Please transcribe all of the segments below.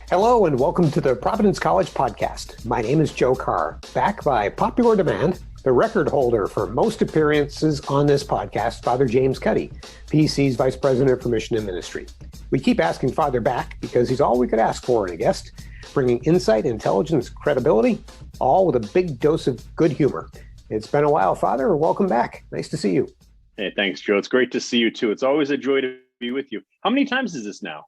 Hello and welcome to the Providence College podcast. My name is Joe Carr. Back by popular demand, the record holder for most appearances on this podcast, Father James Cuddy, PC's Vice President for Mission and Ministry. We keep asking Father back because he's all we could ask for in a guest, bringing insight, intelligence, credibility, all with a big dose of good humor. It's been a while, Father. Welcome back. Nice to see you. Hey, thanks, Joe. It's great to see you too. It's always a joy to be with you. How many times is this now?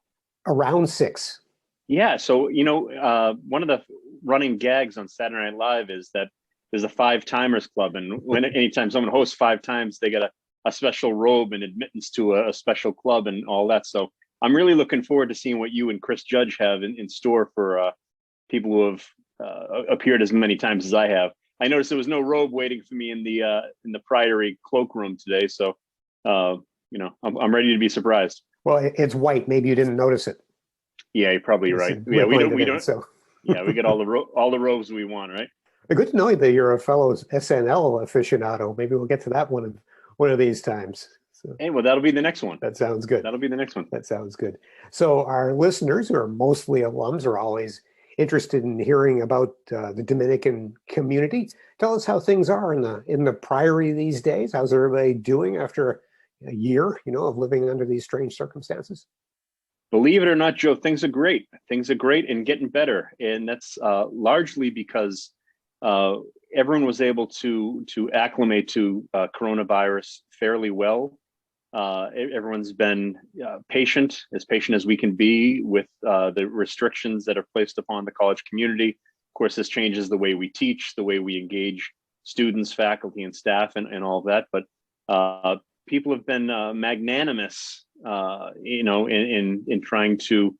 Around 6. Yeah. So, one of the running gags on Saturday Night Live is that there's a 5-timers club. And anytime someone hosts 5 times, they get a special robe and admittance to a special club and all that. So I'm really looking forward to seeing what you and Chris Judge have in store for people who have appeared as many times as I have. I noticed there was no robe waiting for me in the Priory cloakroom today. So, I'm ready to be surprised. Well, it's white. Maybe you didn't notice it. Yeah, you're probably right. Yeah, we don't. So yeah, we get all the robes we want, right? Good to know that you're a fellow SNL aficionado. Maybe we'll get to that one of these times. So, hey, well, that'll be the next one. That sounds good. That'll be the next one. That sounds good. So our listeners, who are mostly alums, are always interested in hearing about the Dominican community. Tell us how things are in the Priory these days. How's everybody doing after a year, of living under these strange circumstances? Believe it or not, Joe, things are great. Things are great and getting better. And that's largely because everyone was able to acclimate to coronavirus fairly well. Everyone's been patient as we can be with the restrictions that are placed upon the college community. Of course, this changes the way we teach, the way we engage students, faculty, and staff, and all of that. But people have been magnanimous, in trying to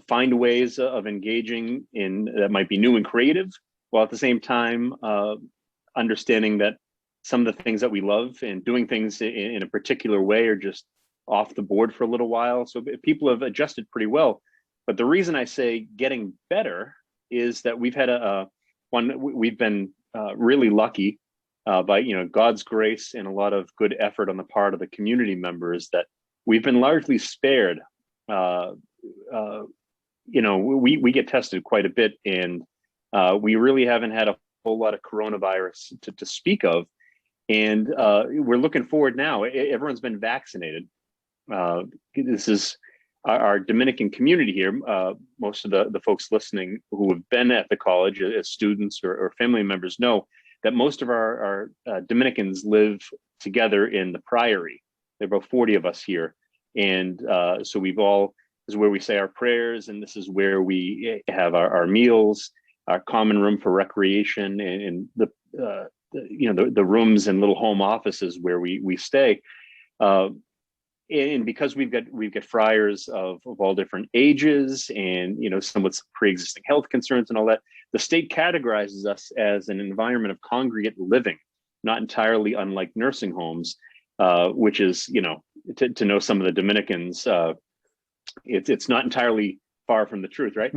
find ways of engaging that might be new and creative, while at the same time understanding that some of the things that we love and doing things in a particular way are just off the board for a little while. So people have adjusted pretty well. But the reason I say getting better is that we've had we've been really lucky by God's grace and a lot of good effort on the part of the community members that we've been largely spared. We get tested quite a bit, and we really haven't had a whole lot of coronavirus to speak of. And we're looking forward now. Everyone's been vaccinated. This is our Dominican community here. Most of the folks listening who have been at the college as students or family members know that most of our Dominicans live together in the Priory. There are about 40 of us here. And so this is where we say our prayers, and this is where we have our meals, our common room for recreation, and the rooms and little home offices where we stay. And because we've got friars of all different ages and some with pre-existing health concerns and all that, the state categorizes us as an environment of congregate living, not entirely unlike nursing homes, which is to know some of the Dominicans, it's not entirely far from the truth, right?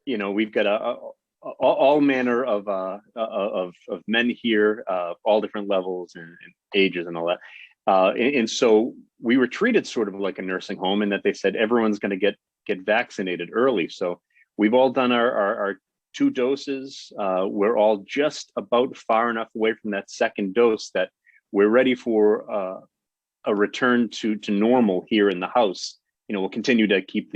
We've got all manner of men here, all different levels and ages and all that. And so we were treated sort of like a nursing home in that they said everyone's going to get vaccinated early. So we've all done our 2 doses. We're all just about far enough away from that second dose that we're ready for a return to normal here in the house. We'll continue to keep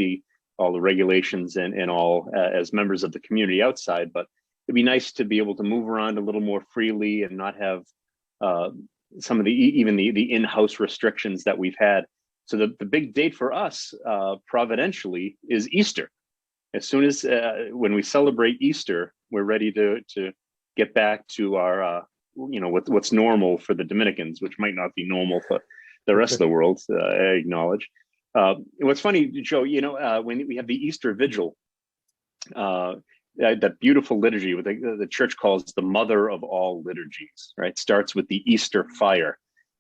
all the regulations and all as members of the community outside, but it'd be nice to be able to move around a little more freely and not have some of the in-house restrictions that we've had. So the big date for us providentially is Easter. As soon as when we celebrate Easter, we're ready to get back to our what's normal for the Dominicans, which might not be normal for the rest of the world. I acknowledge. What's funny, Joe, when we have the Easter Vigil, that beautiful liturgy, what the church calls the mother of all liturgies, right? Starts with the Easter fire.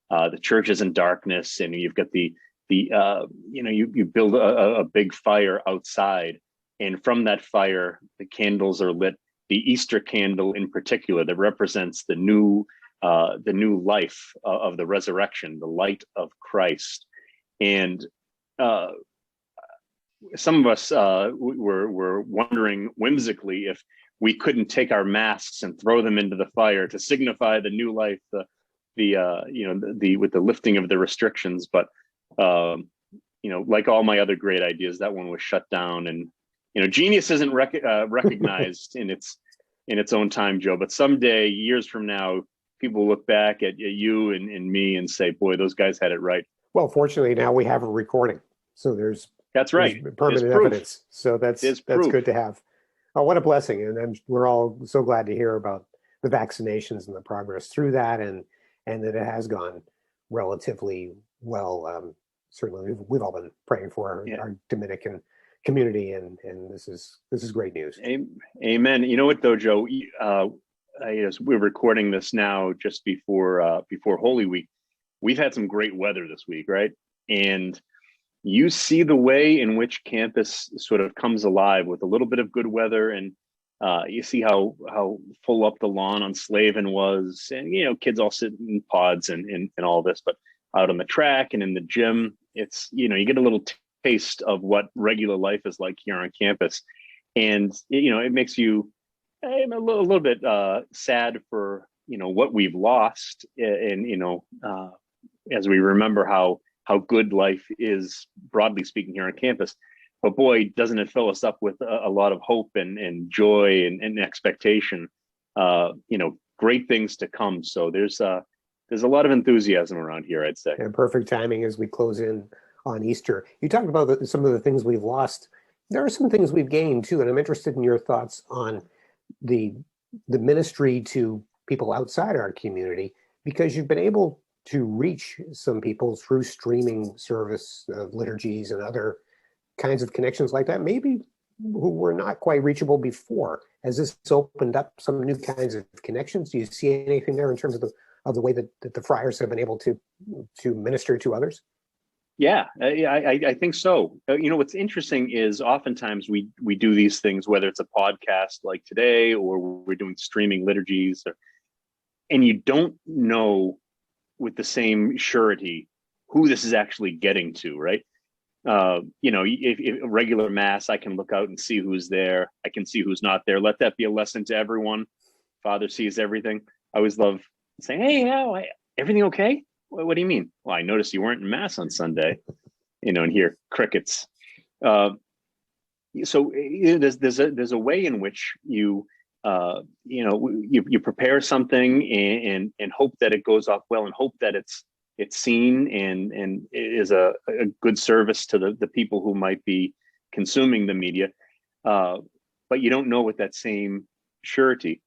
The church is in darkness, and you've got you build a big fire outside, and from that fire, the candles are lit. The Easter candle, in particular, that represents the new life of the resurrection, the light of Christ, and some of us were wondering whimsically if we couldn't take our masks and throw them into the fire to signify the new life, with the lifting of the restrictions. But like all my other great ideas, that one was shut down. And genius isn't recognized in its own time, Joe. But someday, years from now, people will look back at you and me and say, "Boy, those guys had it right." Well, fortunately, now we have a recording, so that's right. There's permanent evidence. So that's good to have. Oh, what a blessing! And we're all so glad to hear about the vaccinations and the progress through that, and that it has gone relatively well. Certainly, we've all been praying for our Dominican community, and this is great news. Amen. You know what, though, Joe? We're recording this now just before Holy Week. We've had some great weather this week, right? And you see the way in which campus sort of comes alive with a little bit of good weather, and you see how full up the lawn on Slavin was, and kids all sitting in pods and all this. But out on the track and in the gym, it's you get a little taste of what regular life is like here on campus, and it makes you a little bit sad for what we've lost, and as we remember how good life is, broadly speaking, here on campus. But boy, doesn't it fill us up with a lot of hope and joy and expectation, great things to come. So there's a lot of enthusiasm around here, I'd say. And perfect timing as we close in on Easter. You talked about some of the things we've lost. There are some things we've gained too, and I'm interested in your thoughts on the ministry to people outside our community, because you've been able to reach some people through streaming service of liturgies and other kinds of connections like that, maybe who were not quite reachable before. Has this opened up some new kinds of connections? Do you see anything there in terms of the way that the friars have been able to minister to others? Yeah, I think so. What's interesting is oftentimes we do these things, whether it's a podcast like today or we're doing streaming liturgies, and you don't know with the same surety who this is actually getting to, right? If a regular mass, I can look out and see who's there. I can see who's not there. Let that be a lesson to everyone. Father sees everything. I always love saying, "Hey, everything okay? What do you mean?" "Well, I noticed you weren't in mass on Sunday," and hear crickets. So there's a way in which you prepare something and hope that it goes off well, and hope that it's seen and is a good service to the people who might be consuming the media, but you don't know with that same surety.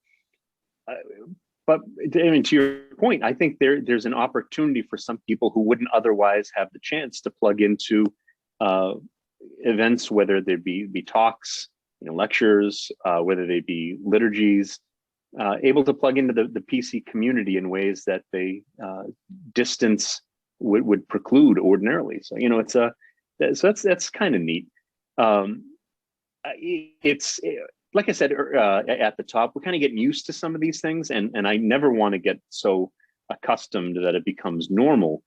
But to your point, I think there's an opportunity for some people who wouldn't otherwise have the chance to plug into events, whether they be talks, lectures, whether they be liturgies, able to plug into the PC community in ways that they distance would preclude ordinarily. So that's kind of neat. It's like I said at the top, we're kind of getting used to some of these things, and I never want to get so accustomed that it becomes normal.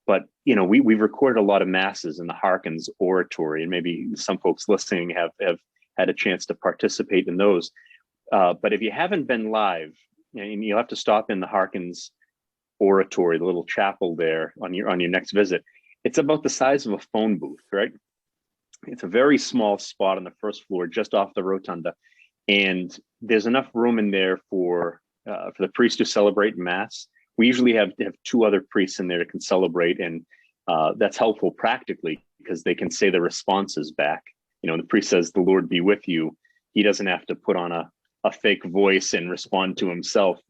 But we've recorded a lot of masses in the Harkins oratory, and maybe some folks listening have had a chance to participate in those. But if you haven't been live, and you'll have to stop in the Harkins oratory, the little chapel there on your next visit. It's about the size of a phone booth, right? It's a very small spot on the first floor, just off the rotunda, and there's enough room in there for the priests to celebrate Mass. We usually have two other priests in there that can celebrate, and that's helpful practically because they can say the responses back. The priest says, "The Lord be with you." He doesn't have to put on a fake voice and respond to himself,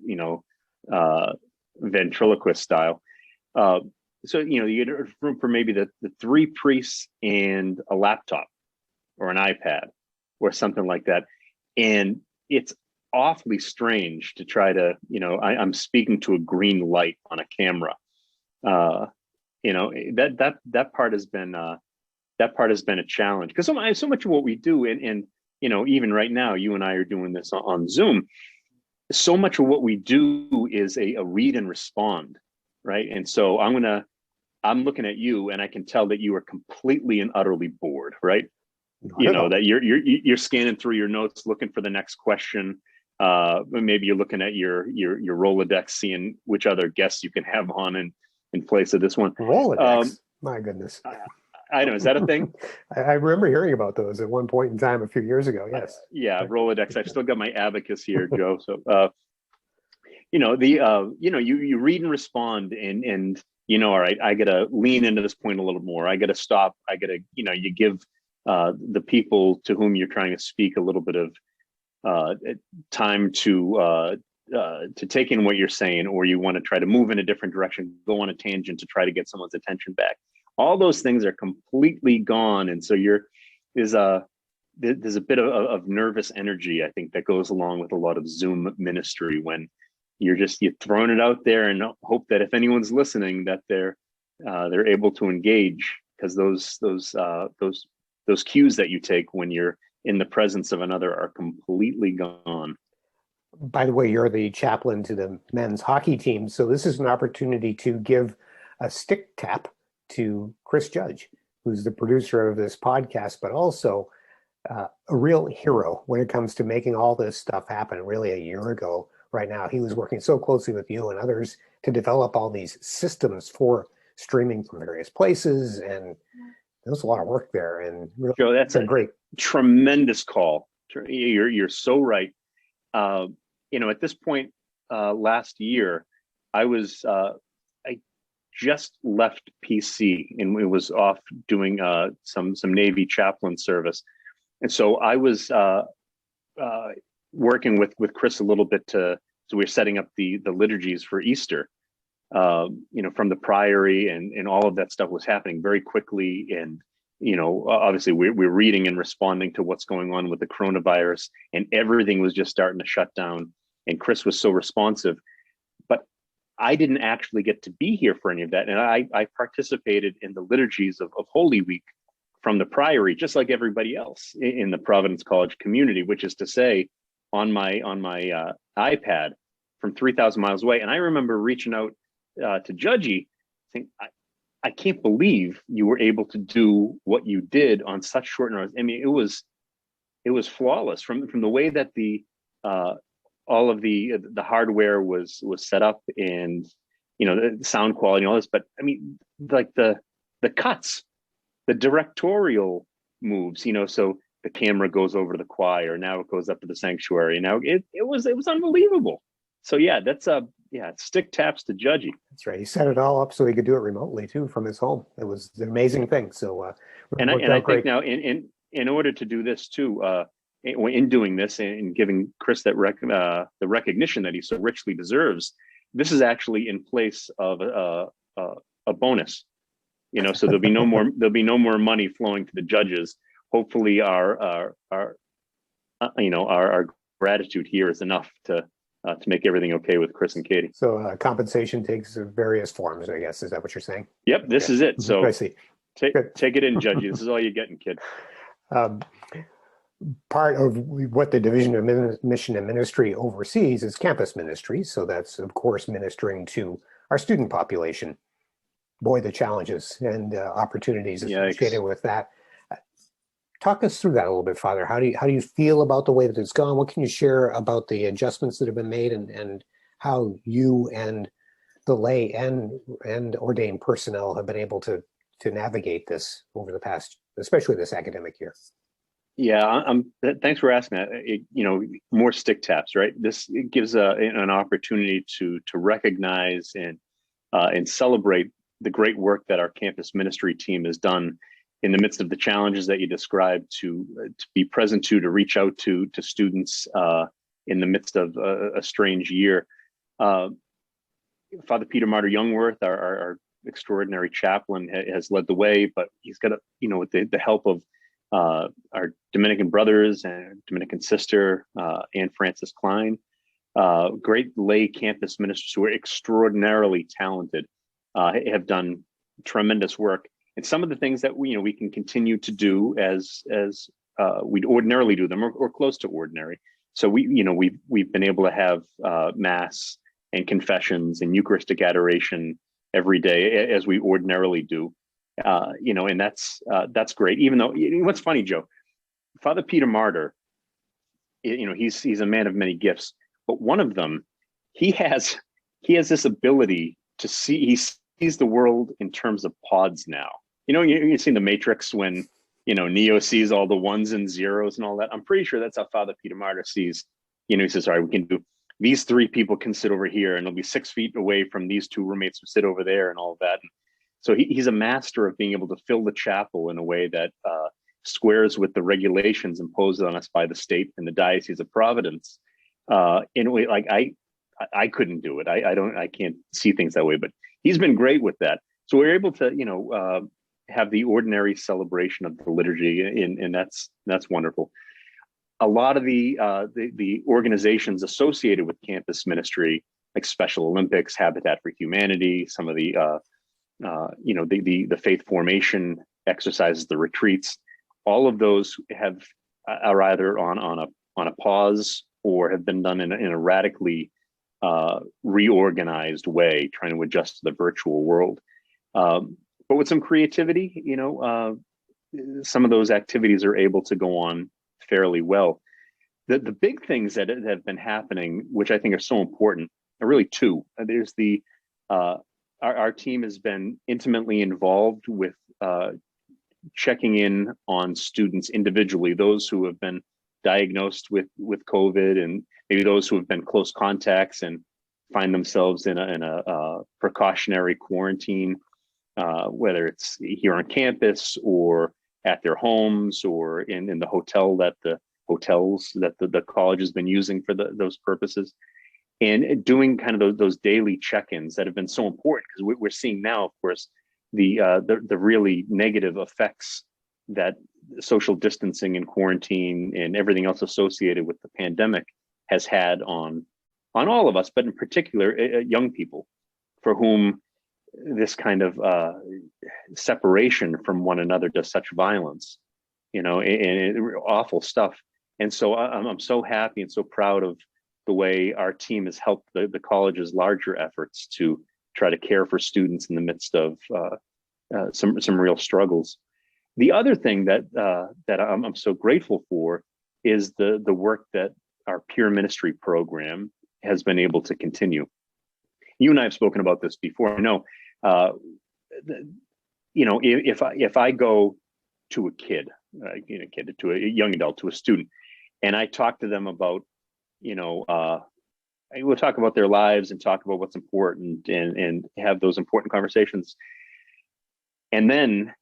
ventriloquist style. So you get room for maybe the three priests and a laptop or an iPad or something like that. And it's awfully strange to try to, I'm speaking to a green light on a camera. That part has been a challenge, because so much of what we do, and even right now, you and I are doing this on Zoom. So much of what we do is a read and respond, right? And so I'm looking at you, and I can tell that you are completely and utterly bored, right? Not at all. that you're scanning through your notes looking for the next question. Maybe you're looking at your Rolodex, seeing which other guests you can have on in place of this one. Rolodex. My goodness. I know. Is that a thing? I remember hearing about those at one point in time a few years ago. Yes. Yeah, Rolodex. I've still got my abacus here, Joe. So, you read and respond, and all right, I got to lean into this point a little more. I got to stop. I got to, you give the people to whom you're trying to speak a little bit of time to take in what you're saying, or you want to try to move in a different direction, go on a tangent to try to get someone's attention back. All those things are completely gone, and so there's a bit of nervous energy, I think, that goes along with a lot of Zoom ministry when you're throwing it out there and hope that if anyone's listening, that they're able to engage, because those cues that you take when you're in the presence of another are completely gone. By the way, you're the chaplain to the men's hockey team, so this is an opportunity to give a stick tap to Chris Judge, who's the producer of this podcast, but also a real hero when it comes to making all this stuff happen. Really, a year ago right now, he was working so closely with you and others to develop all these systems for streaming from various places, and there was a lot of work there. And really, Joe, that's a great, tremendous call. You're so right. At this point last year, I just left PC and it was off doing some Navy chaplain service, and so I was working with Chris a little bit so we were setting up the liturgies for Easter, from the priory, and all of that stuff was happening very quickly, and obviously we're reading and responding to what's going on with the coronavirus, and everything was just starting to shut down, and Chris was so responsive. But I didn't actually get to be here for any of that. And I participated in the liturgies of Holy Week from the priory, just like everybody else in the Providence College community, which is to say on my iPad from 3,000 miles away. And I remember reaching out to Judgy saying, I can't believe you were able to do what you did on such short notice. I mean, it was flawless from the way that all of the hardware was set up, and the sound quality and all this. But I mean, like the cuts, the directorial moves, so the camera goes over to the choir, now it goes up to the sanctuary. Now it was unbelievable. So yeah, that's stick taps to Judgy. That's right. He set it all up so he could do it remotely too from his home. It was an amazing thing. So I think now in order to do this too, in doing this and giving Chris that the recognition that he so richly deserves, this is actually in place of a bonus. So there'll be no more money flowing to the judges. Hopefully, our gratitude here is enough to make everything okay with Chris and Katie. So compensation takes various forms, I guess. Is that what you're saying? Yep, this is it. So I see. Take it in, Judgy. This is all you're getting, kid. Part of what the Division of Mission and Ministry oversees is campus ministry. So that's, of course, ministering to our student population. Boy, the challenges and opportunities associated with that. Talk us through that a little bit, Father. How do you feel about the way that it's gone? What can you share about the adjustments that have been made, and how you and the lay and ordained personnel have been able to navigate this over the past, especially this academic year? Yeah, thanks for asking that. More stick taps, right? This gives an opportunity to recognize and celebrate the great work that our campus ministry team has done in the midst of the challenges that you described, to be present to reach out to students in the midst of a strange year. Father Peter Martyr Youngworth, our extraordinary chaplain, has led the way, but he's got with the help of our Dominican brothers and Dominican sister, Anne Frances Klein, great lay campus ministers who are extraordinarily talented, have done tremendous work. And some of the things that we can continue to do as we'd ordinarily do them, or close to ordinary. So we've been able to have mass and confessions and Eucharistic adoration every day as we ordinarily do. And that's great. Even though, what's funny, Joe, Father Peter Martyr, he's a man of many gifts, but one of them, he has this ability to see. He sees the world in terms of pods now. You've seen the Matrix when Neo sees all the ones and zeros and all that. I'm pretty sure that's how Father Peter Martyr sees. He says, all right, we can do these 3 people can sit over here, and they'll be 6 feet away from these 2 roommates who sit over there, and all of that. So he's a master of being able to fill the chapel in a way that squares with the regulations imposed on us by the state and the Diocese of Providence. In a way, like I couldn't do it. I can't see things that way, but he's been great with that. So we're able to, have the ordinary celebration of the liturgy, and that's wonderful. A lot of the organizations associated with campus ministry, like Special Olympics, Habitat for Humanity, some of the faith formation exercises, the retreats, all of those are either on a pause or have been done in a radically reorganized way, trying to adjust to the virtual world. But with some creativity, some of those activities are able to go on fairly well. The big things that have been happening, which I think are so important, are really 2. There's our team has been intimately involved with checking in on students individually, those who have been diagnosed with COVID, and maybe those who have been close contacts and find themselves in a precautionary quarantine, whether it's here on campus or at their homes or in the hotels that the college has been using for those purposes, and doing kind of those daily check-ins that have been so important, because we're seeing now, of course, the really negative effects that social distancing and quarantine and everything else associated with the pandemic has had on all of us, but in particular young people, for whom this kind of separation from one another does such violence, and awful stuff. And so I'm so happy and so proud of the way our team has helped the college's larger efforts to try to care for students in the midst of some real struggles. The other thing that I'm so grateful for is the work that our peer ministry program has been able to continue. You and I have spoken about this before. I know, if I go to a kid, to a young adult, to a student, and I talk to them about, we'll talk about their lives and talk about what's important and have those important conversations. And then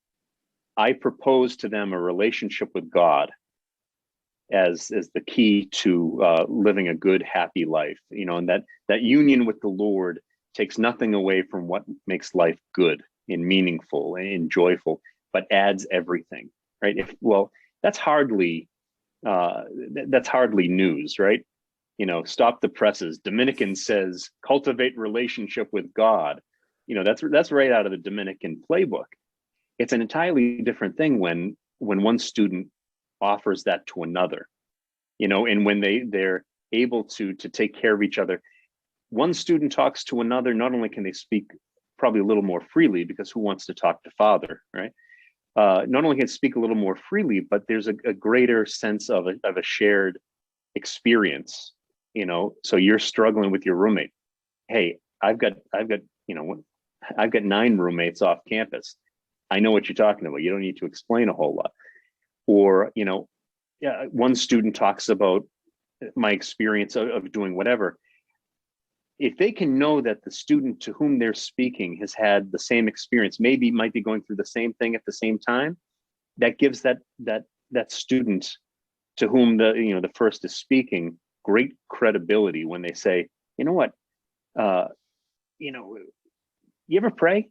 I propose to them a relationship with God as the key to living a good, happy life, and that union with the Lord takes nothing away from what makes life good and meaningful and joyful, but adds everything, right? That's hardly news, right? Stop the presses. Dominican says, cultivate relationship with God. That's right out of the Dominican playbook. It's an entirely different thing when one student offers that to another, and when they're able to take care of each other. One student talks to another, not only can they speak probably a little more freely, because who wants to talk to Father, right? Not only can they speak a little more freely, but there's a greater sense of a shared experience. So you're struggling with your roommate. Hey, I've got 9 roommates off campus. I know what you're talking about. You don't need to explain a whole lot. Or, one student talks about my experience of doing whatever. If they can know that the student to whom they're speaking has had the same experience, might be going through the same thing at the same time, that gives that student to whom the first is speaking great credibility when they say, you know what, you ever pray?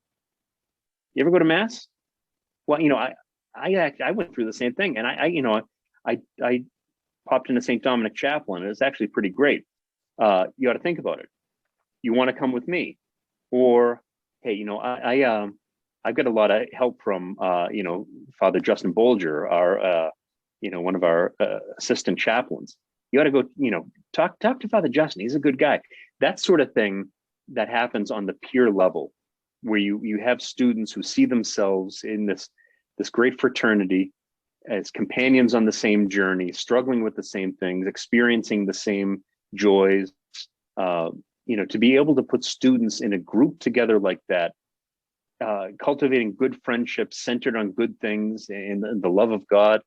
You ever go to mass? Well, I went through the same thing, and I popped into St. Dominican Chaplain, and it's actually pretty great. You ought to think about it. You want to come with me? Or, hey, I've got a lot of help from Father Justin Bolger, our one of our assistant chaplains. You ought to go, talk to Father Justin. He's a good guy. That sort of thing that happens on the peer level, where you have students who see themselves in this great fraternity, as companions on the same journey, struggling with the same things, experiencing the same joys. To be able to put students in a group together like that, cultivating good friendships centered on good things and the love of God.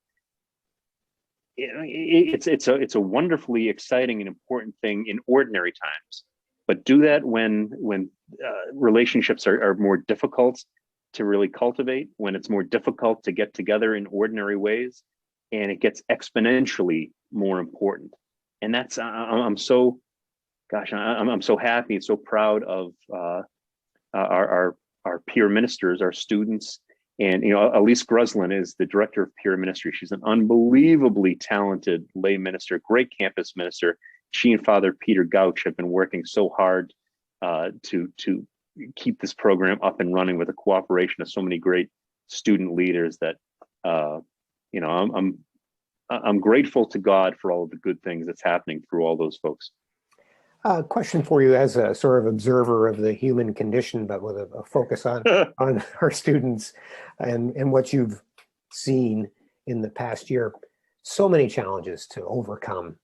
It's a wonderfully exciting and important thing in ordinary times, but do that when relationships are more difficult to really cultivate, when it's more difficult to get together in ordinary ways, and it gets exponentially more important. And that's I'm so happy and so proud of our peer ministers, our students. And, Elise Gruslin is the director of peer ministry. She's an unbelievably talented lay minister, great campus minister. She and Father Peter Gouch have been working so hard to keep this program up and running with the cooperation of so many great student leaders that, I'm grateful to God for all of the good things that's happening through all those folks. Question for you as a sort of observer of the human condition, but with a focus on our students and what you've seen in the past year. So many challenges to overcome.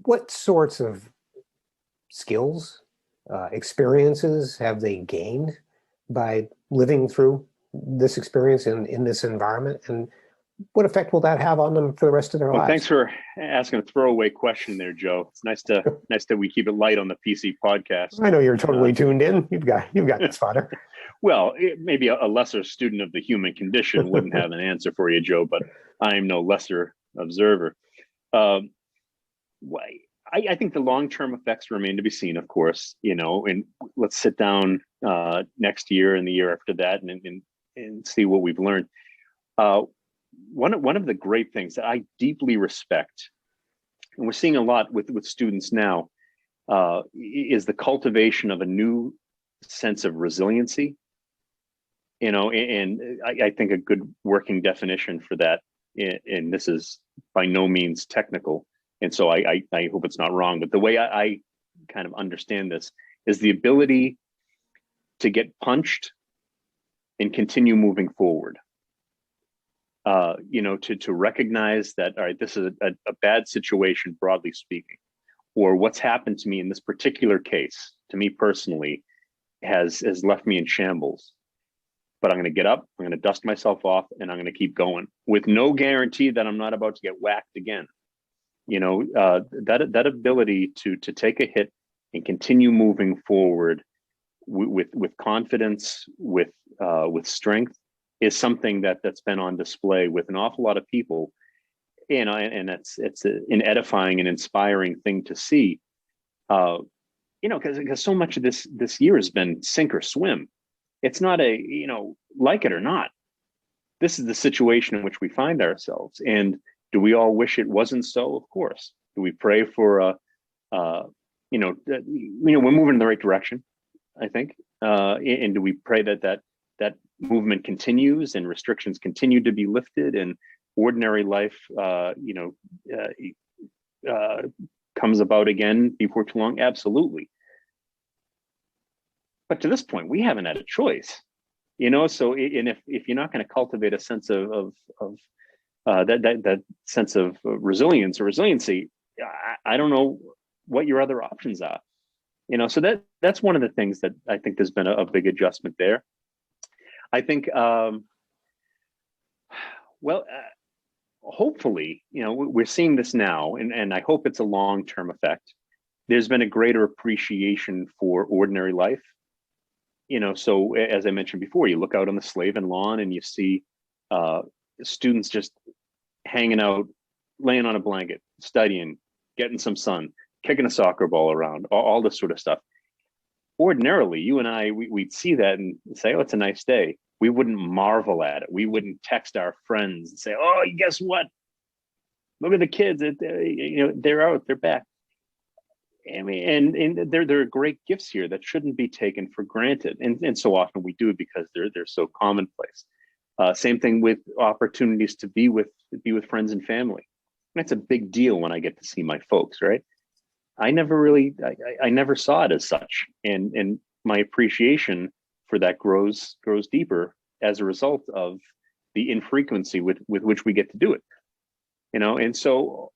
What sorts of skills, experiences have they gained by living through this experience in this environment? And what effect will that have on them for the rest of their lives? Thanks for asking a throwaway question there, Joe. It's nice that we keep it light on the PC podcast. I know you're totally tuned in. You've got this, Father. Well, maybe a lesser student of the human condition wouldn't have an answer for you, Joe, but I am no lesser observer. I think the long-term effects remain to be seen, of course, and let's sit down next year and the year after that and see what we've learned. One of the great things that I deeply respect, and we're seeing a lot with students now, is the cultivation of a new sense of resiliency. And I think a good working definition for that, and this is by no means technical, and so I hope it's not wrong, but the way I kind of understand this is the ability to get punched and continue moving forward. To recognize that, all right, this is a bad situation, broadly speaking, or what's happened to me in this particular case, to me personally, has left me in shambles. But I'm going to get up, I'm going to dust myself off, and I'm going to keep going with no guarantee that I'm not about to get whacked again. That ability to take a hit and continue moving forward with confidence, with strength, is something that's been on display with an awful lot of people, and it's an edifying and inspiring thing to see. Because so much of this year has been sink or swim. It's not like it or not. This is the situation in which we find ourselves, and do we all wish it wasn't so? Of course. Do we pray for we're moving in the right direction, I think, and do we pray that movement continues and restrictions continue to be lifted and ordinary life comes about again before too long? Absolutely. But to this point, we haven't had a choice, so, and if you're not going to cultivate a sense of that sense of resilience or resiliency, I don't know what your other options are, so that's one of the things that I think there's been a big adjustment there. I think, hopefully, we're seeing this now, and I hope it's a long-term effect. There's been a greater appreciation for ordinary life. So as I mentioned before, you look out on the Slavin lawn and you see students just hanging out, laying on a blanket, studying, getting some sun, kicking a soccer ball around, all this sort of stuff. Ordinarily, you and I, we'd see that and say, oh, it's a nice day. We wouldn't marvel at it. We wouldn't text our friends and say, oh, guess what? Look at the kids. They're out, they're back. I mean, and there are great gifts here that shouldn't be taken for granted. And so often we do it because they're so commonplace. Same thing with opportunities to be with friends and family. That's a big deal when I get to see my folks, right? I never saw it as such. And my appreciation for that grows deeper as a result of the infrequency with which we get to do it. And so,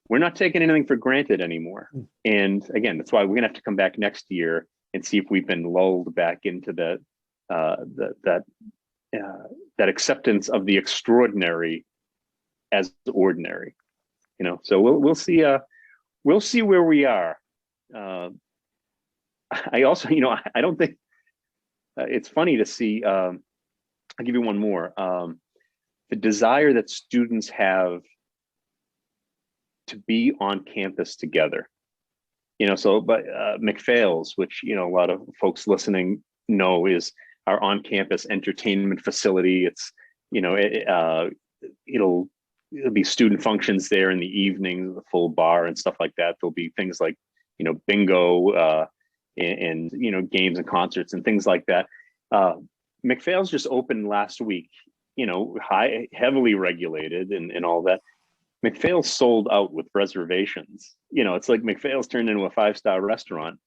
we're not taking anything for granted anymore. And again, that's why we're gonna have to come back next year and see if we've been lulled back into that acceptance of the extraordinary as ordinary. So we'll see. We'll see where we are. I also, I don't think it's funny to see. I'll give you one more. The desire that students have to be on campus together. But McPhail's, which a lot of folks listening know, is our on-campus entertainment facility. It's it'll be student functions there in the evening, the full bar and stuff like that. There'll be things like bingo and games and concerts and things like that. McPhail's just opened last week. Heavily regulated and all that. McPhail's sold out with reservations. It's like McPhail's turned into a 5-star restaurant.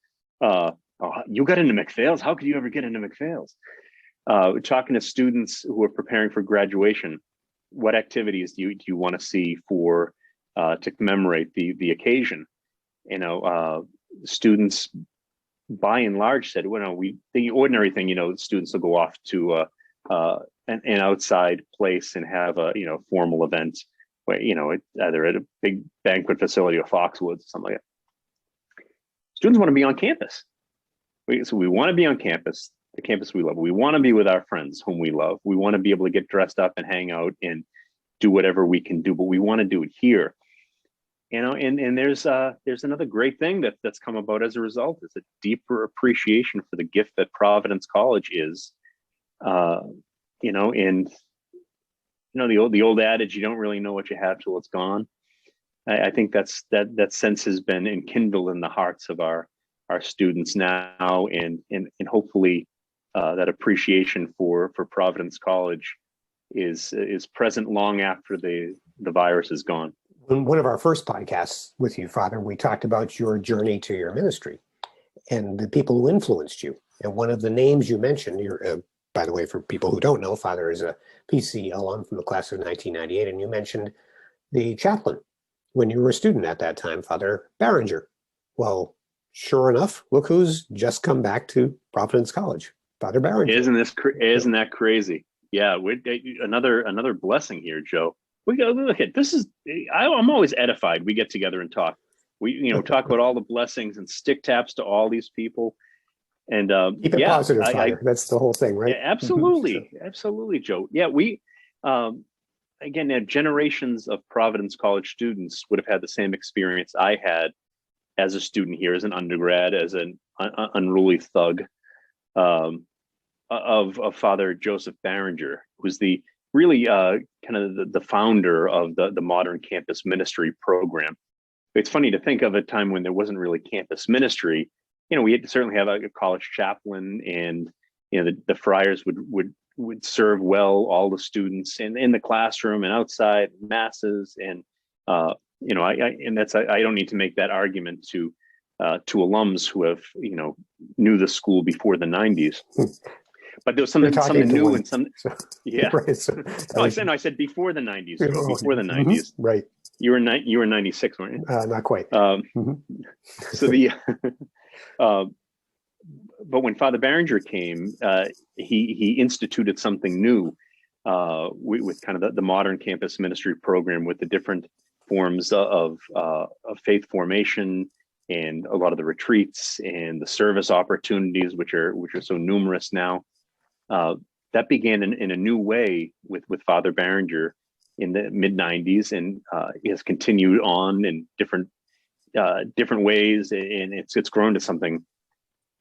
You got into McPhail's? How could you ever get into McPhail's? Talking to students who are preparing for graduation, what activities do you want to see for to commemorate the occasion? Students by and large said, well, no, the ordinary thing, students will go off to an outside place and have a formal event where either at a big banquet facility or Foxwoods or something like that. Students want to be on campus. So we want to be on campus, the campus we love. We want to be with our friends whom we love. We want to be able to get dressed up and hang out and do whatever we can do, but we want to do it here. And there's another great thing that's come about as a result. It's a deeper appreciation for the gift that Providence College is. The old adage, you don't really know what you have till it's gone. I think that sense has been enkindled in the hearts of our students now, and hopefully that appreciation for Providence College is present long after the virus is gone. In one of our first podcasts with you, Father, we talked about your journey to your ministry and the people who influenced you. And one of the names you mentioned, by the way, for people who don't know, Father is a PC alum from the class of 1998, and you mentioned the chaplain when you were a student at that time, Father Barringer. Well, sure enough, look who's just come back to Providence College, Father Barringer. Isn't that crazy? Yeah, another blessing here, Joe. We go look at this. I'm always edified. We get together and talk. We talk about all the blessings and stick taps to all these people. And keep it positive, Father. That's the whole thing, right? Yeah, absolutely, absolutely, Joe. Yeah, we again, generations of Providence College students would have had the same experience I had as a student here, as an undergrad, as an unruly thug of Father Joseph Barringer, who's the really kind of the founder of the modern campus ministry program. It's funny to think of a time when there wasn't really campus ministry. We had to certainly have a college chaplain, and the friars would serve well all the students in the classroom and outside masses, and I don't need to make that argument to alums who have knew the school before the 90s. But there was something new and some, yeah. Right, I said before the 90s. Before the 90s, right? You were 96, weren't you? Not quite. So but when Father Barringer came, he instituted something new with kind of the modern campus ministry program, with the different forms of faith formation and a lot of the retreats and the service opportunities, which are so numerous now. That began in a new way with Father Barringer in the mid 90s, and it has continued on in different ways, and it's grown to something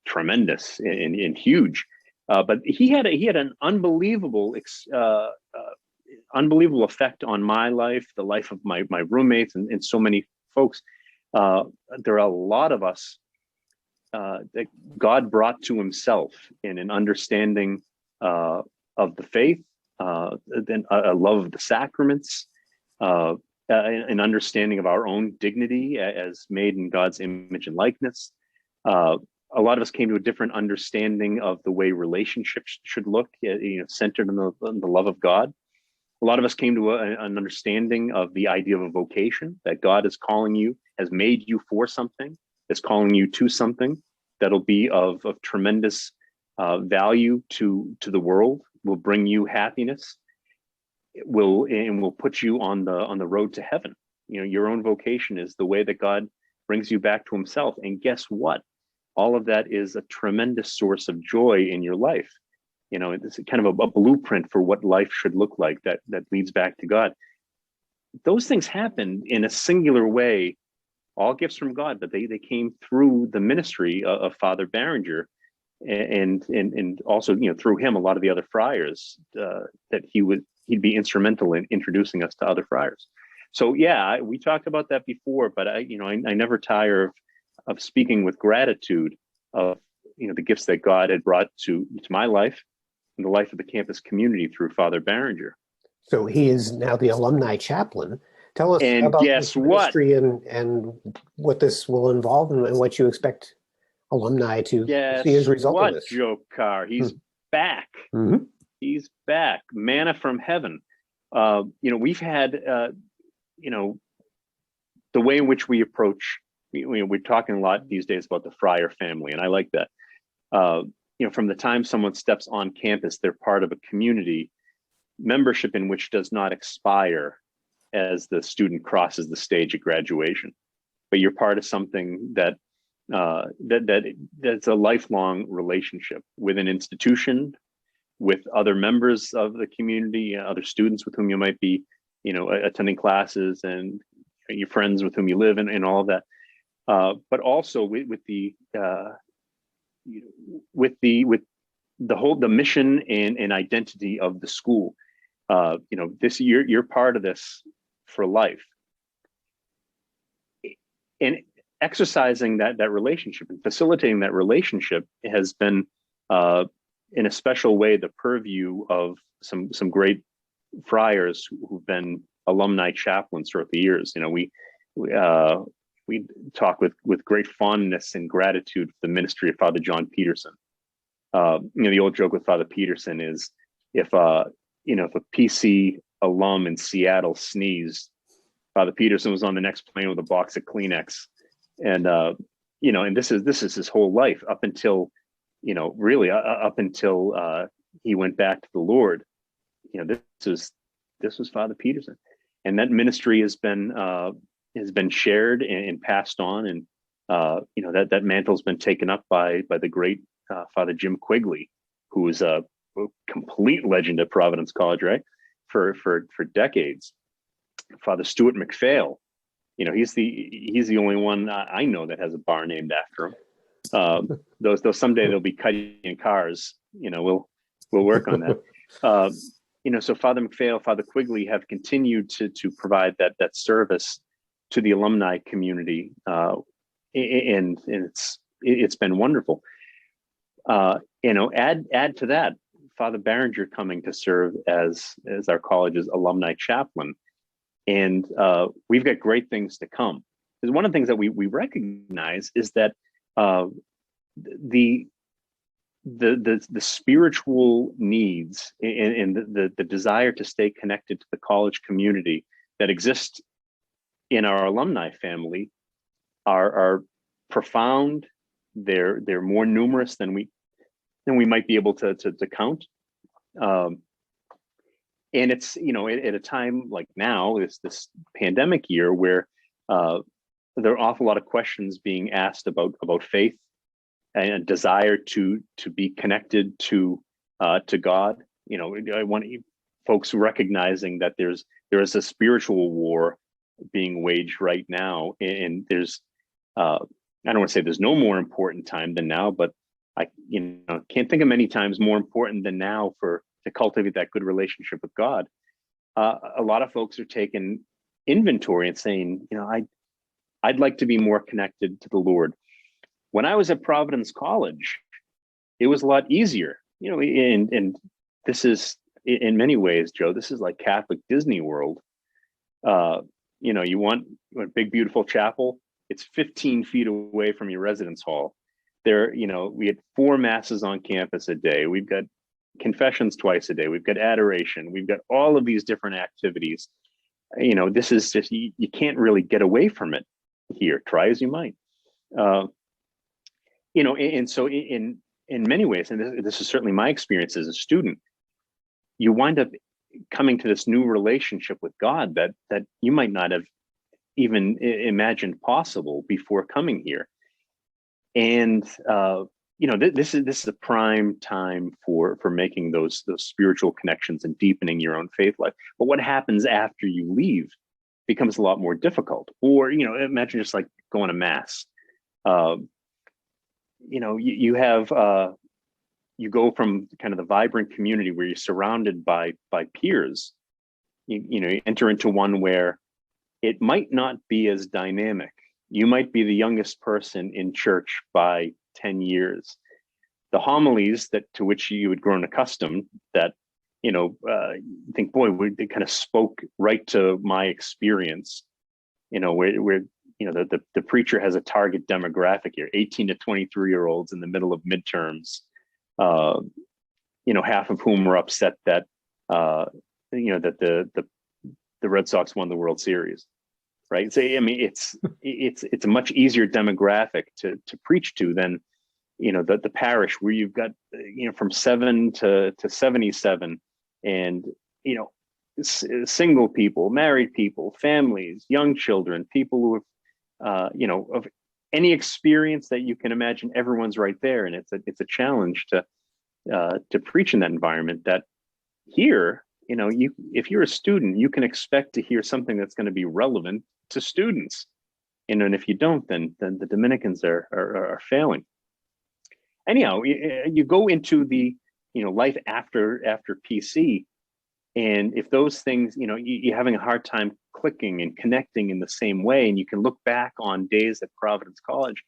tremendous and huge. But he had an unbelievable effect on my life, the life of my roommates, and so many folks. There are a lot of us that God brought to himself in an understanding of the faith, then a love of the sacraments, an understanding of our own dignity as made in God's image and likeness, a lot of us came to a different understanding of the way relationships should look, centered on the love of God. A lot of us came to an understanding of the idea of a vocation, that God is calling you, has made you for something, is calling you to something that'll be of tremendous value to the world, will bring you happiness, will put you on the road to heaven. Your own vocation is the way that God brings you back to himself. And guess what? All of that is a tremendous source of joy in your life. It's kind of a blueprint for what life should look like that leads back to God. Those things happened in a singular way, all gifts from God, but they came through the ministry of Father Barringer, and also through him, a lot of the other friars that he'd be instrumental in introducing us to other friars. So yeah, we talked about that before, but I never tire of speaking with gratitude of the gifts that God had brought to my life and the life of the campus community through Father Barranger. So he is now the Alumni Chaplain. Tell us and about guess this ministry what? and what this will involve and what you expect alumni to see as a result of this. Joe Carr? He's back. Mm-hmm. He's back. Manna from heaven. We've had, the way in which we approach, we're talking a lot these days about the friar family, and I like that. From the time someone steps on campus, they're part of a community, membership in which does not expire as the student crosses the stage at graduation, but you're part of something that's a lifelong relationship with an institution, with other members of the community, other students with whom you might be, attending classes, and your friends with whom you live, and all of that. But also with the mission and identity of the school. You're part of this for life, and exercising that relationship and facilitating that relationship has been, in a special way, the purview of some great friars who've been alumni chaplains throughout the years. We talk with great fondness and gratitude for the ministry of Father John Peterson. The old joke with Father Peterson is, if a PC alum in Seattle sneezed, Father Peterson was on the next plane with a box of Kleenex, and and this is his whole life up until, up until he went back to the Lord. This was Father Peterson, and that ministry has been shared and passed on, and that mantle's been taken up by the great Father Jim Quigley, who is a complete legend at Providence College, right? For decades. Father Stuart McPhail, he's the only one I know that has a bar named after him. Though someday they'll be cutting in cars. We'll work on that. So Father McPhail, Father Quigley have continued to provide that service to the alumni community, and it's been wonderful. Add to that Father Barringer coming to serve as our college's alumni chaplain, and we've got great things to come. Because one of the things that we recognize is that the spiritual needs and the desire to stay connected to the college community that exists in our alumni family are profound. They're more numerous than we might be able to count. And it's, at a time like now, this pandemic year, where there are an awful lot of questions being asked about faith and a desire to be connected to God. I want folks recognizing that there is a spiritual war being waged right now, and there's I don't want to say there's no more important time than now, but I can't think of many times more important than now to cultivate that good relationship with God. A lot of folks are taking inventory and saying, I'd like to be more connected to the Lord. When I was at Providence College, it was a lot easier, and this is, in many ways, Joe, this is like Catholic Disney World. You want a big, beautiful chapel. It's 15 feet away from your residence hall. There, we had 4 masses on campus a day. We've got confessions twice a day. We've got adoration. We've got all of these different activities. This is just, you can't really get away from it here, try as you might. And so in many ways, and this is certainly my experience as a student, you wind up coming to this new relationship with God that you might not have even imagined possible before coming here. And this is a prime time for making those spiritual connections and deepening your own faith life. But what happens after you leave becomes a lot more difficult. Or imagine just like going to mass. You have you go from kind of the vibrant community where you're surrounded by peers. You enter into one where it might not be as dynamic. You might be the youngest person in church by 10 years. The homilies to which you had grown accustomed, that you think, boy, they kind of spoke right to my experience. Where the preacher has a target demographic here: 18 to 23-year-olds in the middle of midterms. Half of whom were upset that that the Red Sox won the World Series. Right. So, I mean, it's a much easier demographic to preach to than, the parish where you've got, from 7 to 77 and, single people, married people, families, young children, people who have, of any experience that you can imagine, everyone's right there. And it's a challenge to preach in that environment. That here, if you're a student, you can expect to hear something that's going to be relevant to students, and if you don't, then the Dominicans are failing. Anyhow, you go into the life after PC, and if those things you're having a hard time clicking and connecting in the same way, and you can look back on days at Providence College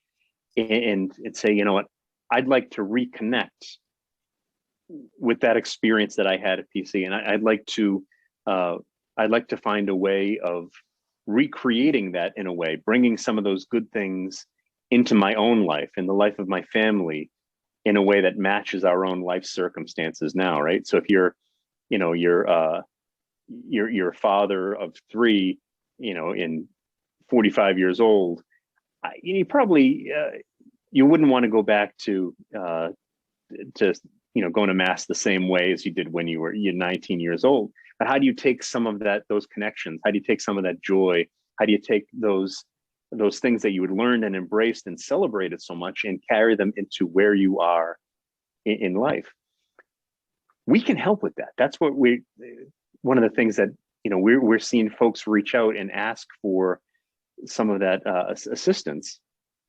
and say, what, I'd like to reconnect with that experience that I had at PC, and I'd like to find a way of recreating that, in a way, bringing some of those good things into my own life and the life of my family in a way that matches our own life circumstances now, right? So if you're a father of 3, in 45 years old, you probably you wouldn't want to go back to going to mass the same way as you did when you're 19 years old. But how do you take some of those connections? How do you take some of that joy? How do you take those things that you had learned and embraced and celebrated so much and carry them into where you are in life? We can help with that. That's what one of the things that we're seeing folks reach out and ask for some of that assistance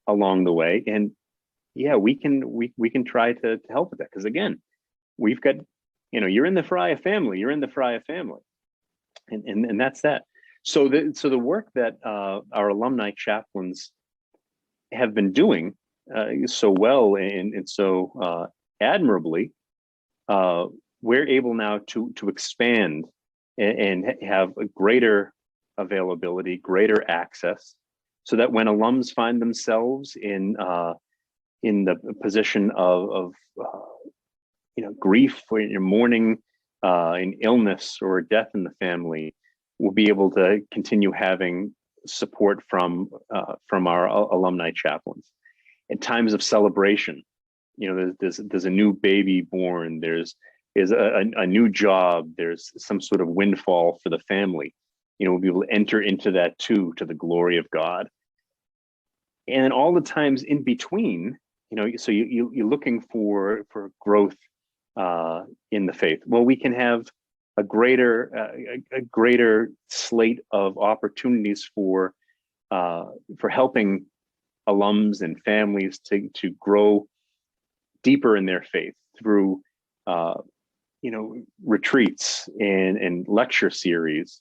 along the way. And yeah, we can try to help with that, because again, we've got, you're in the friar family, and that's that. So the work that our alumni chaplains have been doing so well and so admirably, we're able now to expand and have a greater availability, greater access, so that when alums find themselves in the position of grief, or mourning, an illness or a death in the family, we'll be able to continue having support from our alumni chaplains. In times of celebration, there's a new baby born, there's a new job, there's some sort of windfall for the family, we'll be able to enter into that too, to the glory of God. And all the times in between, so you're looking for growth in the faith. Well, we can have a greater slate of opportunities for helping alums and families to grow deeper in their faith through retreats and lecture series,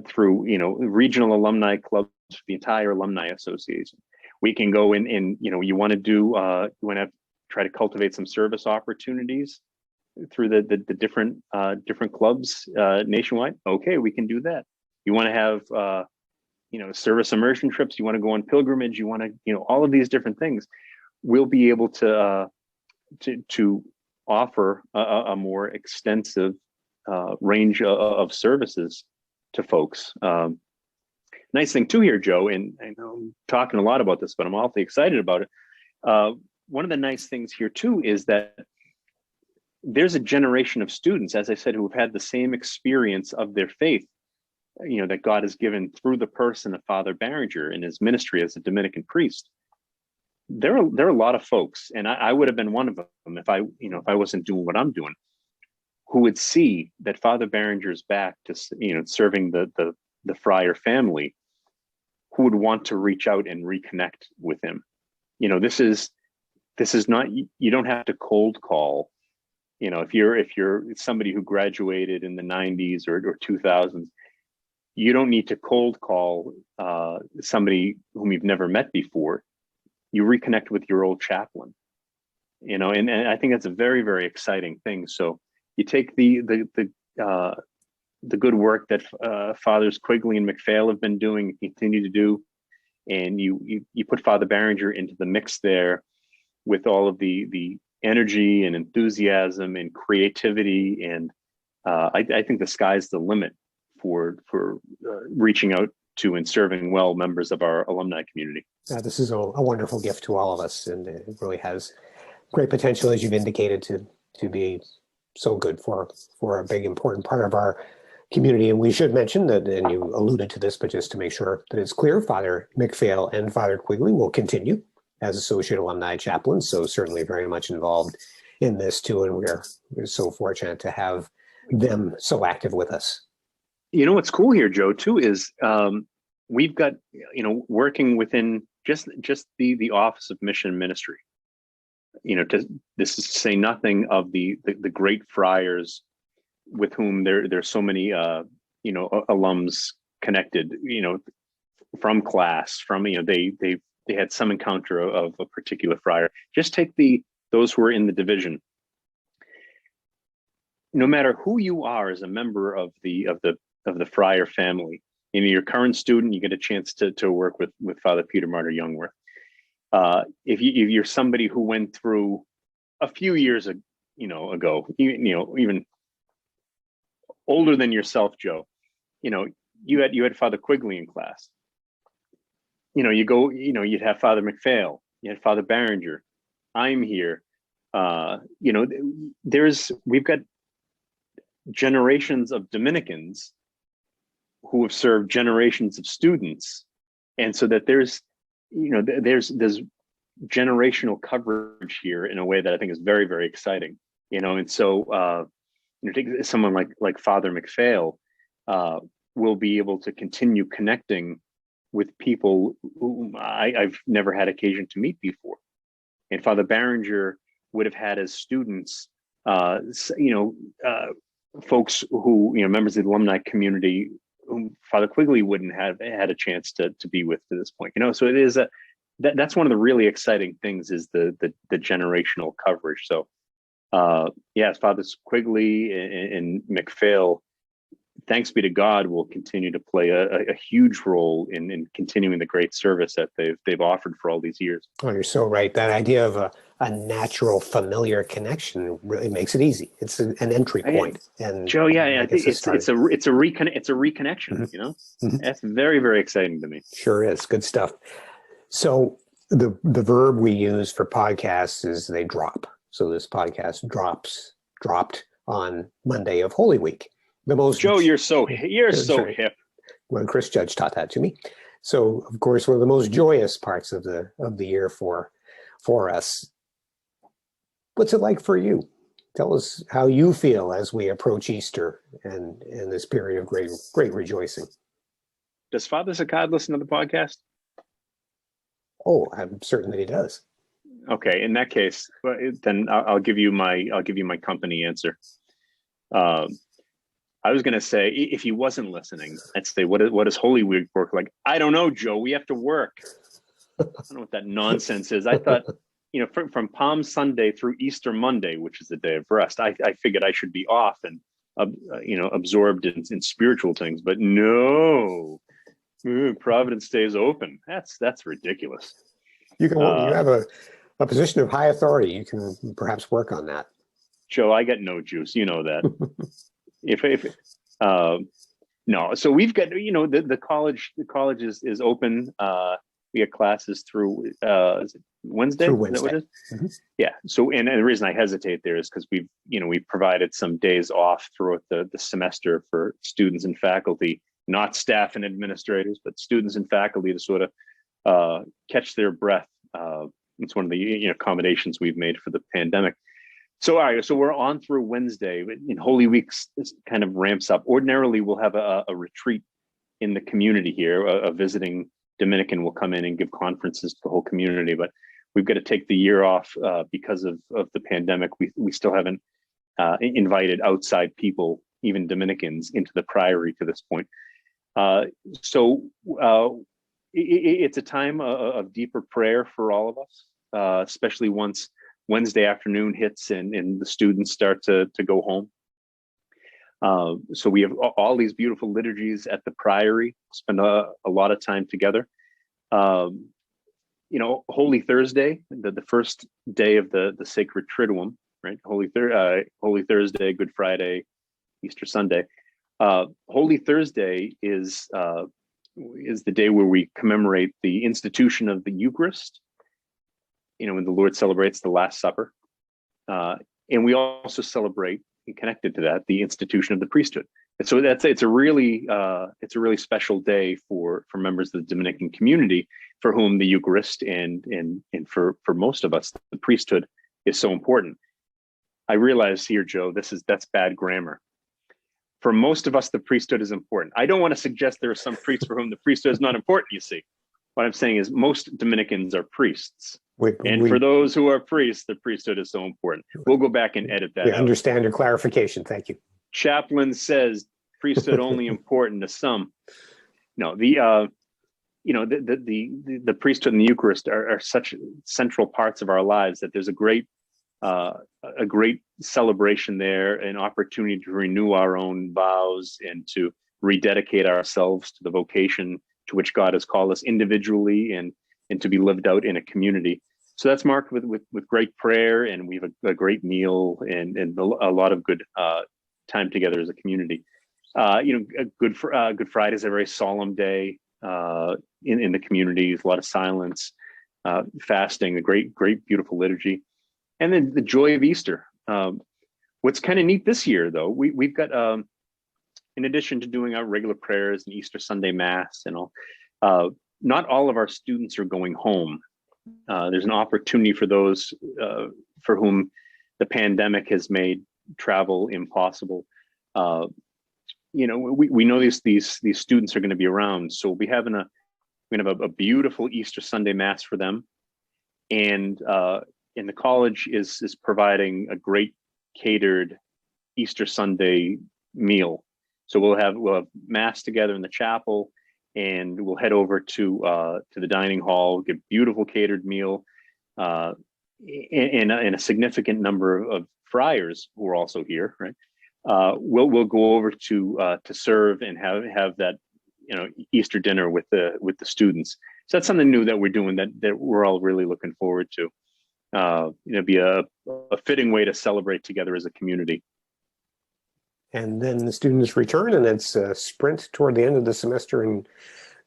through regional alumni clubs, the entire alumni association. We can go in and you want to try to cultivate some service opportunities through the different clubs nationwide. Okay, we can do that. You want to have service immersion trips, you want to go on pilgrimage, you want to all of these different things. we'll be able to offer a more extensive range of services to folks. Nice thing too here, Joe, and I know I'm talking a lot about this, but I'm awfully excited about it. One of the nice things here too is that there's a generation of students, as I said, who have had the same experience of their faith, that God has given through the person of Father Barringer in his ministry as a Dominican priest. There are a lot of folks, and I would have been one of them if I wasn't doing what I'm doing, who would see that Father Barringer's back to serving the friar family, who would want to reach out and reconnect with him. This is not, you don't have to cold call. If you're somebody who graduated in the 90s or 2000s, you don't need to cold call somebody whom you've never met before. You reconnect with your old chaplain, and I think that's a very, very exciting thing. So you take the good work that Fathers Quigley and McPhail have been doing and continue to do, and you put Father Barringer into the mix there with all of the energy and enthusiasm and creativity, and I think the sky's the limit for reaching out to and serving well members of our alumni community. This is a wonderful gift to all of us, and it really has great potential, as you've indicated, to be so good for a big, important part of our community. And we should mention that, and you alluded to this, but just to make sure that it's clear, Father McPhail and Father Quigley will continue as associate alumni chaplains, so certainly very much involved in this too, and we're so fortunate to have them so active with us. What's cool here, Joe, too, is we've got, working within just the Office of Mission and Ministry, this is to say nothing of the great friars with whom there's so many, alums connected, from class, from, they had some encounter of a particular friar. Just take those who are in the division. No matter who you are as a member of the friar family, your current student, you get a chance to work with Father Peter Martyr Youngworth. If you're somebody who went through a few years ago, even older than yourself, Joe, you had Father Quigley in class. You'd have Father McPhail, you had Father Barringer. I'm here. We've got generations of Dominicans who have served generations of students, and so that there's generational coverage here in a way that I think is very, very exciting. And so take someone like Father McPhail will be able to continue connecting with people whom I've never had occasion to meet before, and Father Barringer would have had as students, folks who, members of the alumni community whom Father Quigley wouldn't have had a chance to be with to this point. So it is that's one of the really exciting things, is the generational coverage. So yes, Fathers Quigley and McPhail, thanks be to God, will continue to play a huge role in continuing the great service that they've offered for all these years. Oh, you're so right. That idea of a natural, familiar connection really makes it easy. It's an entry point. And Joe, I think it's a reconnection. Mm-hmm. That's very, very exciting to me. Sure is. Good stuff. So the verb we use for podcasts is they drop. So this podcast dropped on Monday of Holy Week. Joe, you're so hip. Well, Chris Judge taught that to me. So, of course, one of the most joyous parts of the year for us. What's it like for you? Tell us how you feel as we approach Easter and in this period of great rejoicing. Does Father Cuddy listen to the podcast? Oh, I'm certain that he does. Okay, in that case, then I'll give you my company answer. I was going to say, if he wasn't listening, I'd say, what is Holy Week work like? I don't know, Joe. We have to work. I don't know what that nonsense is. I thought, from Palm Sunday through Easter Monday, which is the day of rest, I figured I should be off and, absorbed in spiritual things. But no, Providence stays open. That's ridiculous. You have a position of high authority. You can perhaps work on that. Joe, I got no juice. You know that. No, so we've got, the college is open. We get classes through is it Wednesday? Through Wednesday. Is that what it is? Mm-hmm. Yeah. So, and the reason I hesitate there is because we've provided some days off throughout the semester for students and faculty, not staff and administrators, but students and faculty to sort of catch their breath. It's one of the accommodations we've made for the pandemic. So, all right, so we're on through Wednesday. In Holy Week, this kind of ramps up. Ordinarily, we'll have a retreat in the community here. A visiting Dominican will come in and give conferences to the whole community. But we've got to take the year off because of the pandemic. We still haven't invited outside people, even Dominicans, into the priory to this point. So it's a time of deeper prayer for all of us, especially once Wednesday afternoon hits and the students start to go home. So we have all these beautiful liturgies at the priory, spend a lot of time together. Holy Thursday, the first day of the Sacred Triduum, right? Holy Thursday, Good Friday, Easter Sunday. Holy Thursday is the day where we commemorate the institution of the Eucharist, when the Lord celebrates the Last Supper. And we also celebrate, connected to that, the institution of the priesthood. And so it's a really special day for members of the Dominican community, for whom the Eucharist and for most of us, the priesthood is so important. I realize here, Joe, that's bad grammar. For most of us, the priesthood is important. I don't want to suggest there are some priests for whom the priesthood is not important, you see. What I'm saying is most Dominicans are priests. For those who are priests, the priesthood is so important. We'll go back and edit that out. Understand your clarification. Thank you. Chaplain says priesthood only important to some. No, the priesthood and the Eucharist are such central parts of our lives that there's a great celebration there, an opportunity to renew our own vows and to rededicate ourselves to the vocation to which God has called us individually and to be lived out in a community. So that's marked with great prayer, and we have a great meal and a lot of good time together as a community. Good Friday is a very solemn day in the community. There's a lot of silence, fasting, a great, beautiful liturgy, and then the joy of Easter. What's kind of neat this year, though, we've got, in addition to doing our regular prayers and Easter Sunday Mass and all, not all of our students are going home. There's an opportunity for those for whom the pandemic has made travel impossible. We know these students are going to be around, so we're going to have a beautiful Easter Sunday Mass for them, and the college is providing a great catered Easter Sunday meal. So we'll have Mass together in the chapel, and we'll head over to the dining hall, get beautiful catered meal, and a significant number of friars who are also here, right? We'll go over to serve and have that Easter dinner with the students. So that's something new that we're doing that we're all really looking forward to. Be a fitting way to celebrate together as a community. And then the students return, and it's a sprint toward the end of the semester and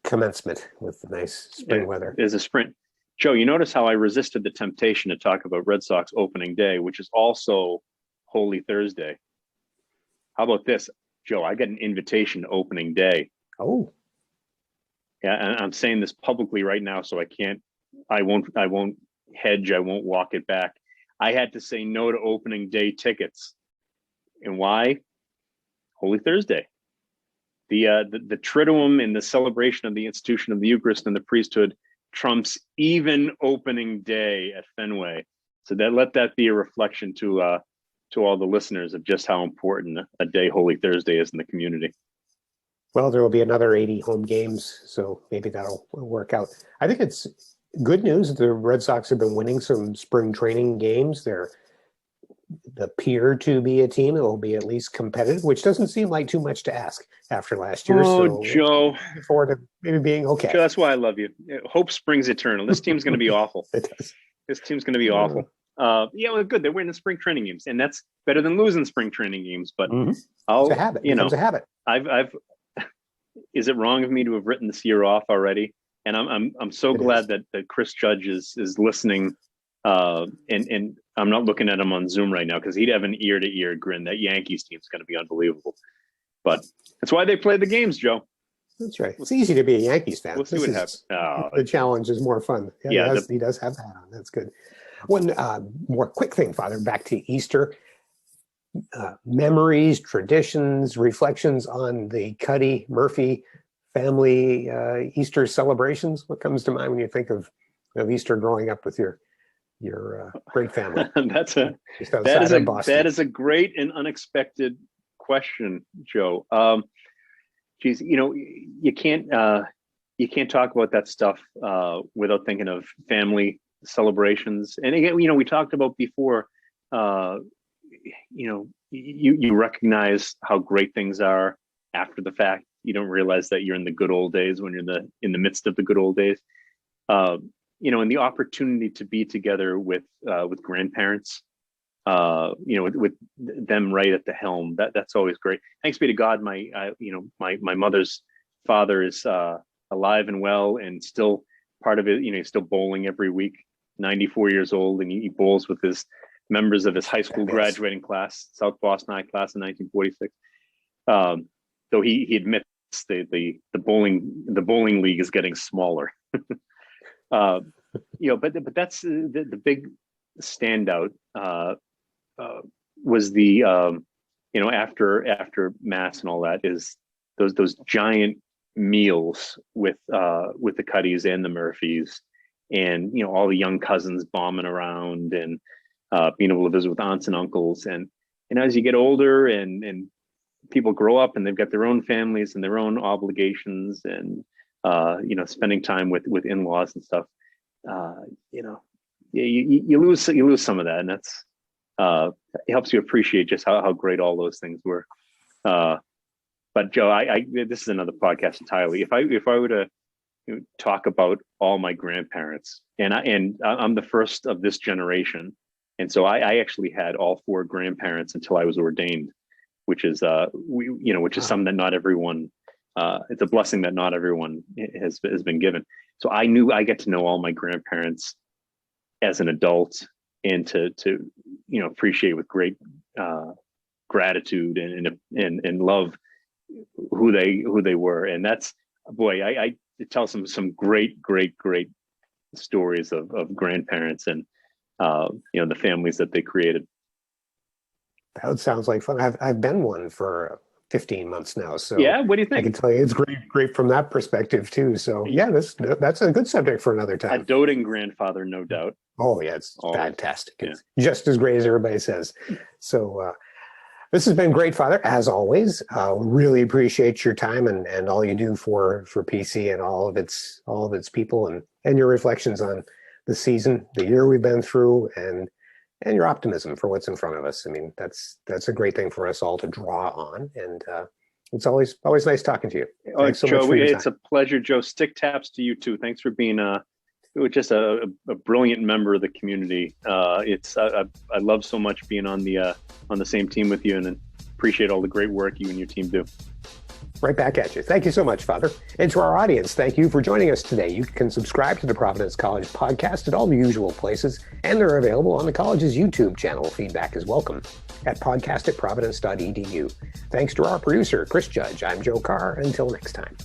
commencement with the nice spring weather. There's a sprint. Joe, you notice how I resisted the temptation to talk about Red Sox opening day, which is also Holy Thursday. How about this, Joe? I got an invitation to opening day. Oh. Yeah, and I'm saying this publicly right now, so I won't hedge, I won't walk it back. I had to say no to opening day tickets. And why? Holy Thursday. The Triduum and the celebration of the institution of the Eucharist and the priesthood trumps even opening day at Fenway. So let that be a reflection to all the listeners of just how important a day Holy Thursday is in the community. Well, there will be another 80 home games, so maybe that'll work out. I think it's good news. The Red Sox have been winning some spring training games. They appear to be a team that will be at least competitive, which doesn't seem like too much to ask after last year. Oh, so Joe. Looking forward to maybe being okay. Joe, that's why I love you. Hope springs eternal. This team's going to be awful. It does. This team's going to be awful. Yeah, well, good. They're winning the spring training games, and that's better than losing spring training games. But it's a habit. It becomes a habit. I've. Is it wrong of me to have written this year off already? And I'm so glad that Chris Judge is listening. And I'm not looking at him on Zoom right now because he'd have an ear to ear grin. That Yankees team's going to be unbelievable. But that's why they play the games, Joe. That's right. It's easy to be a Yankees fan. We'll see what happens. The challenge is more fun. Yeah, he does have that on. That's good. One more quick thing, Father, back to Easter. Memories, traditions, reflections on the Cuddy Murphy family Easter celebrations. What comes to mind when you think of Easter growing up with your great family? That is a great and unexpected question, Joe. Geez, you can't talk about that stuff without thinking of family celebrations. And again, we talked about before. You recognize how great things are after the fact. You don't realize that you're in the good old days when you're in the midst of the good old days. And the opportunity to be together with grandparents, with them right at the helm. That's always great. Thanks be to God, my mother's father is alive and well and still part of it. He's still bowling every week. 94 years old, and he bowls with his members of his high school graduating class, South Boston High class in 1946. Though he admits the bowling league is getting smaller. But that's the big standout was the after Mass and all that is those giant meals with the Cuddys and the Murphys, and all the young cousins bombing around and being able to visit with aunts and uncles. And as you get older and people grow up and they've got their own families and their own obligations and spending time with in-laws and stuff, you lose some of that, and that's it helps you appreciate just how great all those things were. But Joe, this is another podcast entirely. If I were to talk about all my grandparents, and I'm the first of this generation, and so I actually had all four grandparents until I was ordained, which is something that not everyone. It's a blessing that not everyone has been given. So I get to know all my grandparents as an adult, and to appreciate with great gratitude and love who they were. And that's, boy, I tell some great stories of grandparents and the families that they created. That sounds like fun. I've been one for 15 months now. So yeah, what do you think? I can tell you it's great from that perspective too. So yeah, that's a good subject for another time. A doting grandfather, no doubt. Oh yeah, it's fantastic. Yeah. It's just as great as everybody says. So this has been great, Father, as always. Really appreciate your time and all you do for PC and all of its people and your reflections on the season, the year we've been through, and your optimism for what's in front of us. I mean, that's a great thing for us all to draw on, and it's always nice talking to you. Thanks so Joe, much for your time. It's a pleasure, Joe. Stick taps to you too. Thanks for being just a brilliant member of the community. I love so much being on the same team with you, and appreciate all the great work you and your team do. Right back at you. Thank you so much, Father. And to our audience, thank you for joining us today. You can subscribe to the Providence College podcast at all the usual places, and they're available on the college's YouTube channel. Feedback is welcome at podcast@providence.edu. Thanks to our producer, Chris Judge. I'm Joe Carr. Until next time.